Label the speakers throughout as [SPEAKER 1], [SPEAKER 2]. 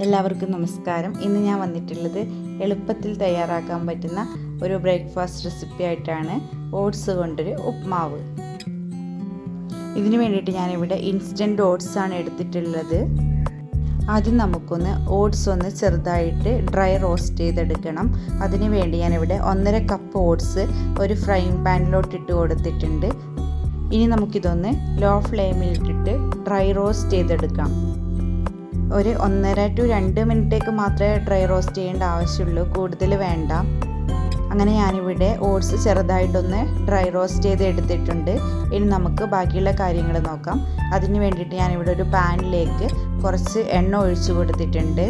[SPEAKER 1] എല്ലാവർക്കും നമസ്കാരം. ഇന്ന് ഞാൻ വന്നിട്ടുള്ളത് എളുപ്പത്തിൽ തയ്യാറാക്കാൻ പറ്റുന്ന ഒരു ബ്രേക്ക്ഫാസ്റ്റ് റെസിപ്പി ആയിട്ടാണ്. ഓട്സ് കൊണ്ടൊരു ഉപ്മാവ്. ഇതിന് വേണ്ടിയിട്ട് ഞാനിവിടെ ഇൻസ്റ്റൻറ്റ് ഓട്സാണ് എടുത്തിട്ടുള്ളത്. ആദ്യം നമുക്കൊന്ന് ഓട്സ് ഒന്ന് ചെറുതായിട്ട് ഡ്രൈ റോസ്റ്റ് ചെയ്തെടുക്കണം. അതിന് വേണ്ടി ഞാനിവിടെ 1.5 കപ്പ് ഓട്സ് ഒരു ഫ്രൈയിങ് പാനിലോട്ട് ഇട്ട് കൊടുത്തിട്ടുണ്ട്. ഇനി നമുക്കിതൊന്ന് ലോ ഫ്ലെയിമിലിട്ടിട്ട് ഡ്രൈ റോസ്റ്റ് ചെയ്തെടുക്കാം. ഒരു 1.5 to 2 മിനിറ്റേക്ക് മാത്രമേ ഡ്രൈ റോസ്റ്റ് ചെയ്യേണ്ട ആവശ്യമുള്ളൂ, കൂടുതൽ വേണ്ട. അങ്ങനെ ഞാനിവിടെ ഓട്സ് ചെറുതായിട്ടൊന്ന് ഡ്രൈ റോസ്റ്റ് ചെയ്ത് എടുത്തിട്ടുണ്ട്. ഇനി നമുക്ക് ബാക്കിയുള്ള കാര്യങ്ങൾ നോക്കാം. അതിന് വേണ്ടിയിട്ട് ഞാനിവിടെ ഒരു പാനിലേക്ക് കുറച്ച് എണ്ണ ഒഴിച്ചു കൊടുത്തിട്ടുണ്ട്.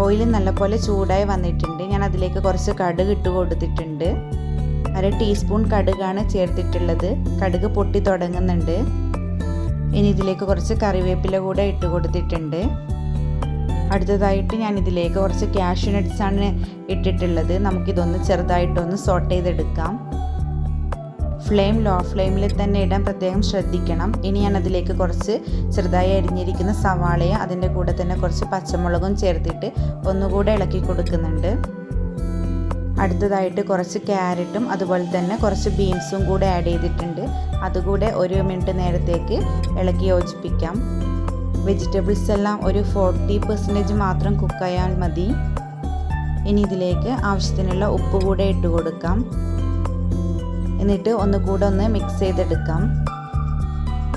[SPEAKER 1] ഓയിൽ നല്ലപോലെ ചൂടായി വന്നിട്ടുണ്ട്. ഞാൻ അതിലേക്ക് കുറച്ച് കടുക് ഇട്ട് കൊടുത്തിട്ടുണ്ട്. 1 ടീസ്പൂൺ കടുകാണ് ചേർത്തിട്ടുള്ളത്. കടുക് പൊട്ടി തുടങ്ങുന്നുണ്ട്. ഇനി ഇതിലേക്ക് കുറച്ച് കറിവേപ്പില കൂടെ ഇട്ട് കൊടുത്തിട്ടുണ്ട്. അടുത്തതായിട്ട് ഞാൻ ഇതിലേക്ക് കുറച്ച് കാഷ്യൂ നട്ട്സ് ആണ് ഇട്ടിട്ടുള്ളത്. നമുക്കിതൊന്ന് ചെറുതായിട്ടൊന്ന് സോട്ട് ചെയ്തെടുക്കാം. ഫ്ലെയിം ലോ ഫ്ലെയിമിൽ തന്നെ ഇടാൻ പ്രത്യേകം ശ്രദ്ധിക്കണം. ഇനി ഞാൻ അതിലേക്ക് കുറച്ച് ചെറുതായി അരിഞ്ഞിരിക്കുന്ന സവാളയും അതിൻ്റെ കൂടെ തന്നെ കുറച്ച് പച്ചമുളകും ചേർത്തിട്ട് ഒന്നുകൂടെ ഇളക്കി കൊടുക്കുന്നുണ്ട്. അടുത്തതായിട്ട് കുറച്ച് ക്യാരറ്റും അതുപോലെ തന്നെ കുറച്ച് ബീൻസും കൂടെ ആഡ് ചെയ്തിട്ടുണ്ട്. അതുകൂടെ 1 മിനിറ്റ് നേരത്തേക്ക് ഇളക്കി യോജിപ്പിക്കാം. വെജിറ്റബിൾസ് എല്ലാം ഒരു 40% മാത്രം കുക്കായാൽ മതി. ഇനി ഇതിലേക്ക് ആവശ്യത്തിനുള്ള ഉപ്പ് കൂടെ ഇട്ട് കൊടുക്കാം. എന്നിട്ട് ഒന്നുകൂടെ ഒന്ന് മിക്സ് ചെയ്തെടുക്കാം.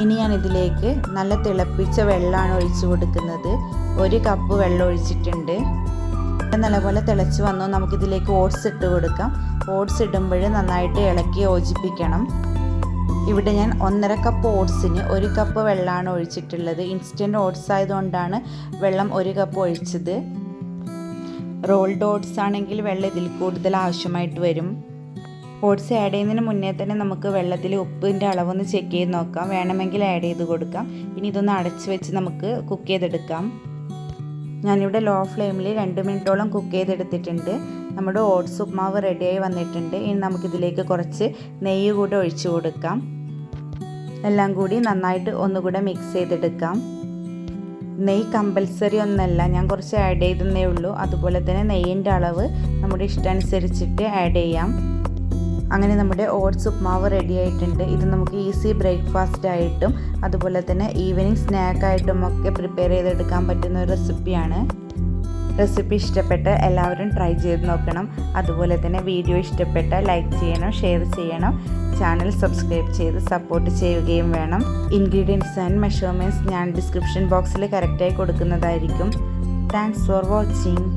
[SPEAKER 1] ഇനി ഞാൻ ഇതിലേക്ക് നല്ല തിളപ്പിച്ച വെള്ളമാണ് ഒഴിച്ചു കൊടുക്കുന്നത്. 1 കപ്പ് വെള്ളം ഒഴിച്ചിട്ടുണ്ട്. നല്ലപോലെ തിളച്ച് വന്നു. നമുക്കിതിലേക്ക് ഓട്സ് ഇട്ട് കൊടുക്കാം. ഓട്സ് ഇടുമ്പോൾ നന്നായിട്ട് ഇളക്കി യോജിപ്പിക്കണം. ഇവിടെ ഞാൻ 1.5 കപ്പ് ഓട്സിന് 1 കപ്പ് വെള്ളമാണ് ഒഴിച്ചിട്ടുള്ളത്. ഇൻസ്റ്റൻറ്റ് ഓട്സ് ആയതുകൊണ്ടാണ് വെള്ളം 1 കപ്പ് ഒഴിച്ചത്. റോൾഡ് ഓട്സ് ആണെങ്കിൽ വെള്ളം ഇതിൽ കൂടുതൽ ആവശ്യമായിട്ട് വരും. ഓട്സ് ആഡ് ചെയ്യുന്നതിന് മുന്നേ തന്നെ നമുക്ക് വെള്ളത്തിൽ ഉപ്പിൻ്റെ അളവൊന്ന് ചെക്ക് ചെയ്ത് നോക്കാം. വേണമെങ്കിൽ ആഡ് ചെയ്ത് കൊടുക്കാം. ഇനി ഇതൊന്ന് അടച്ച് വെച്ച് നമുക്ക് കുക്ക് ചെയ്തെടുക്കാം. ഞാനിവിടെ ലോ ഫ്ലെയിമിൽ 2 മിനിറ്റോളം കുക്ക് ചെയ്തെടുത്തിട്ടുണ്ട്. നമ്മുടെ ഓട്സ് ഉപ്മാവ് റെഡിയായി വന്നിട്ടുണ്ട്. ഇനി നമുക്കിതിലേക്ക് കുറച്ച് നെയ്യ് കൂടെ ഒഴിച്ചു കൊടുക്കാം. എല്ലാം കൂടി നന്നായിട്ട് ഒന്നുകൂടെ മിക്സ് ചെയ്തെടുക്കാം. നെയ്യ് കമ്പൽസറി ഒന്നല്ല, ഞാൻ കുറച്ച് ആഡ് ചെയ്തേ ഉള്ളൂ. അതുപോലെ തന്നെ നെയ്യിൻ്റെ അളവ് നമ്മുടെ ഇഷ്ടാനുസരിച്ചിട്ട് ആഡ് ചെയ്യാം. അങ്ങനെ നമ്മുടെ ഓട്സ് ഉപ്മാവ് റെഡി ആയിട്ടുണ്ട്. ഇത് നമുക്ക് ഈസി ബ്രേക്ക്ഫാസ്റ്റ് ആയിട്ടും അതുപോലെ തന്നെ ഈവനിങ് സ്നാക്കായിട്ടും ഒക്കെ പ്രിപ്പയർ ചെയ്തെടുക്കാൻ പറ്റുന്ന ഒരു റെസിപ്പിയാണ്. റെസിപ്പി ഇഷ്ടപ്പെട്ട എല്ലാവരും ട്രൈ ചെയ്ത് നോക്കണം. അതുപോലെ തന്നെ വീഡിയോ ഇഷ്ടപ്പെട്ട ലൈക്ക് ചെയ്യണം, ഷെയർ ചെയ്യണം, ചാനൽ സബ്സ്ക്രൈബ് ചെയ്ത് സപ്പോർട്ട് ചെയ്യുകയും വേണം. ഇൻഗ്രീഡിയൻസ് ആൻഡ് മെഷർമെൻറ്റ്സ് ഞാൻ ഡിസ്ക്രിപ്ഷൻ ബോക്സിൽ കറക്റ്റായി കൊടുക്കുന്നതായിരിക്കും. Thanks for watching.